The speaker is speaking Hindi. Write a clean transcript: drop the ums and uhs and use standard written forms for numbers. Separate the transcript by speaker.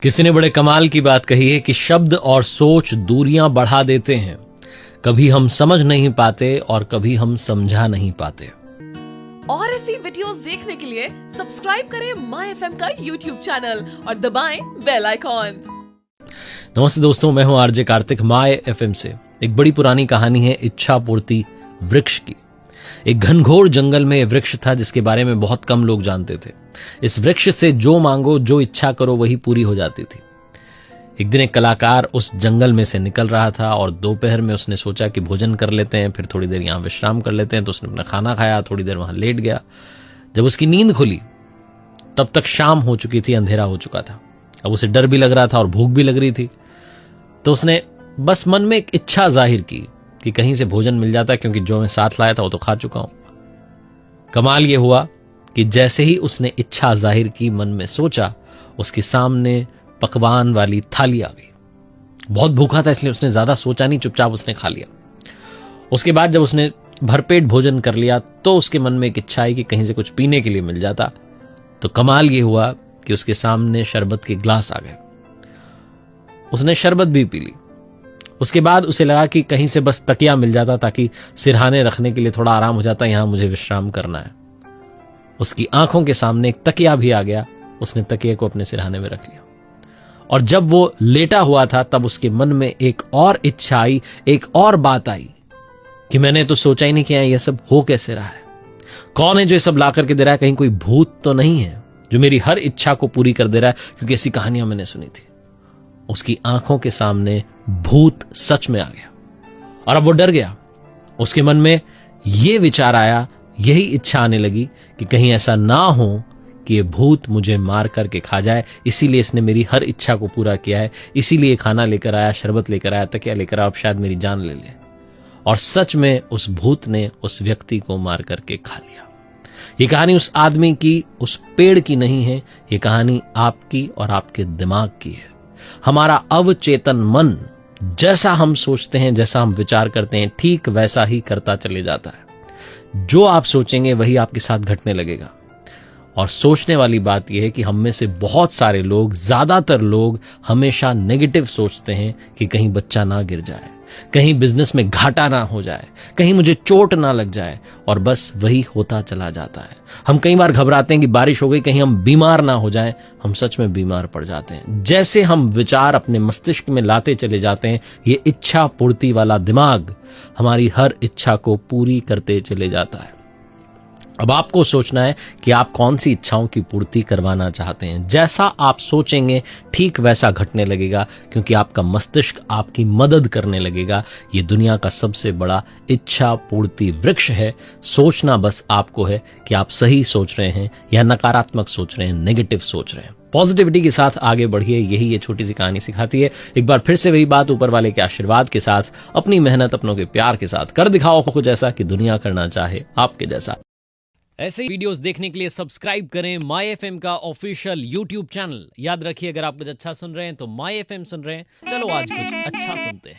Speaker 1: किसी ने बड़े कमाल की बात कही है कि शब्द और सोच दूरियां बढ़ा देते हैं। कभी हम समझ नहीं पाते और कभी हम समझा नहीं पाते।
Speaker 2: और ऐसी वीडियोस देखने के लिए सब्सक्राइब करें माय एफएम का यूट्यूब चैनल और दबाएं बेल आइकॉन।
Speaker 1: नमस्ते दोस्तों, मैं हूं आरजे कार्तिक माय एफएम से। एक बड़ी पुरानी कहानी है इच्छा पूर्ति वृक्ष की। एक घनघोर जंगल में वृक्ष था जिसके बारे में बहुत कम लोग जानते थे। इस वृक्ष से जो मांगो, जो इच्छा करो, वही पूरी हो जाती थी। एक दिन एक कलाकार उस जंगल में से निकल रहा था और दोपहर में उसने सोचा कि भोजन कर लेते हैं, फिर थोड़ी देर यहाँ विश्राम कर लेते हैं। तो उसने अपना खाना खाया, थोड़ी देर वहां लेट गया। जब उसकी नींद खुली तब तक शाम हो चुकी थी, अंधेरा हो चुका था। अब उसे डर भी लग रहा था और भूख भी लग रही थी। तो उसने बस मन में एक इच्छा जाहिर की कि कहीं से भोजन मिल जाता, क्योंकि जो मैं साथ लाया था वो तो खा चुका हूं। कमाल यह हुआ कि जैसे ही उसने इच्छा जाहिर की, मन में सोचा, उसके सामने पकवान वाली थाली आ गई। बहुत भूखा था इसलिए उसने ज्यादा सोचा नहीं, चुपचाप उसने खा लिया। उसके बाद जब उसने भरपेट भोजन कर लिया तो उसके मन में एक इच्छा आई कि कहीं से कुछ पीने के लिए मिल जाता। तो कमाल यह हुआ कि उसके सामने शरबत के ग्लास आ गए। उसने शरबत भी पी ली। उसके बाद उसे लगा कि कहीं से बस तकिया मिल जाता ताकि सिरहाने रखने के लिए थोड़ा आराम हो जाता, यहां मुझे विश्राम करना है। उसकी आंखों के सामने एक तकिया भी आ गया। उसने तकिए को अपने सिरहाने में रख लिया और जब वो लेटा हुआ था तब उसके मन में एक और इच्छा आई, एक और बात आई कि मैंने तो सोचा ही नहीं कि यह सब हो कैसे रहा है। कौन है जो ये सब ला करके दे रहा है? कहीं कोई भूत तो नहीं है जो मेरी हर इच्छा को पूरी कर दे रहा है? क्योंकि ऐसी कहानियां मैंने सुनी थी। उसकी आंखों के सामने भूत सच में आ गया और अब वो डर गया। उसके मन में यह विचार आया, यही इच्छा आने लगी कि कहीं ऐसा ना हो कि ये भूत मुझे मार करके खा जाए। इसीलिए इसने मेरी हर इच्छा को पूरा किया है, इसीलिए खाना लेकर आया, शरबत लेकर आया, तकिया लेकर आया, अब शायद मेरी जान ले ले। और सच में उस भूत ने उस व्यक्ति को मार करके खा लिया। ये कहानी उस आदमी की, उस पेड़ की नहीं है। ये कहानी आपकी और आपके दिमाग की है। हमारा अवचेतन मन जैसा हम सोचते हैं, जैसा हम विचार करते हैं, ठीक वैसा ही करता चले जाता है। जो आप सोचेंगे वही आपके साथ घटने लगेगा। और सोचने वाली बात यह है कि हम में से बहुत सारे लोग, ज्यादातर लोग हमेशा नेगेटिव सोचते हैं कि कहीं बच्चा ना गिर जाए, कहीं बिजनेस में घाटा ना हो जाए, कहीं मुझे चोट ना लग जाए, और बस वही होता चला जाता है। हम कई बार घबराते हैं कि बारिश हो गई, कहीं हम बीमार ना हो जाएं। हम सच में बीमार पड़ जाते हैं। जैसे हम विचार अपने मस्तिष्क में लाते चले जाते हैं, ये इच्छा पूर्ति वाला दिमाग हमारी हर इच्छा को पूरी करते चले जाता है। अब आपको सोचना है कि आप कौन सी इच्छाओं की पूर्ति करवाना चाहते हैं। जैसा आप सोचेंगे ठीक वैसा घटने लगेगा, क्योंकि आपका मस्तिष्क आपकी मदद करने लगेगा। ये दुनिया का सबसे बड़ा इच्छा पूर्ति वृक्ष है। सोचना बस आपको है कि आप सही सोच रहे हैं या नकारात्मक सोच रहे हैं, नेगेटिव सोच रहे हैं। पॉजिटिविटी के साथ आगे बढ़िए, यही ये छोटी सी कहानी सिखाती है। एक बार फिर से वही बात, ऊपर वाले के आशीर्वाद के साथ, अपनी मेहनत, अपनों के प्यार के साथ कर दिखाओ कुछ ऐसा कि दुनिया करना चाहे आपके जैसा। ऐसे ही वीडियोस देखने के लिए सब्सक्राइब करें माय एफएम का ऑफिशियल यूट्यूब चैनल। याद रखिए, अगर आप कुछ अच्छा सुन रहे हैं तो माय एफएम सुन रहे हैं। चलो आज कुछ अच्छा सुनते हैं।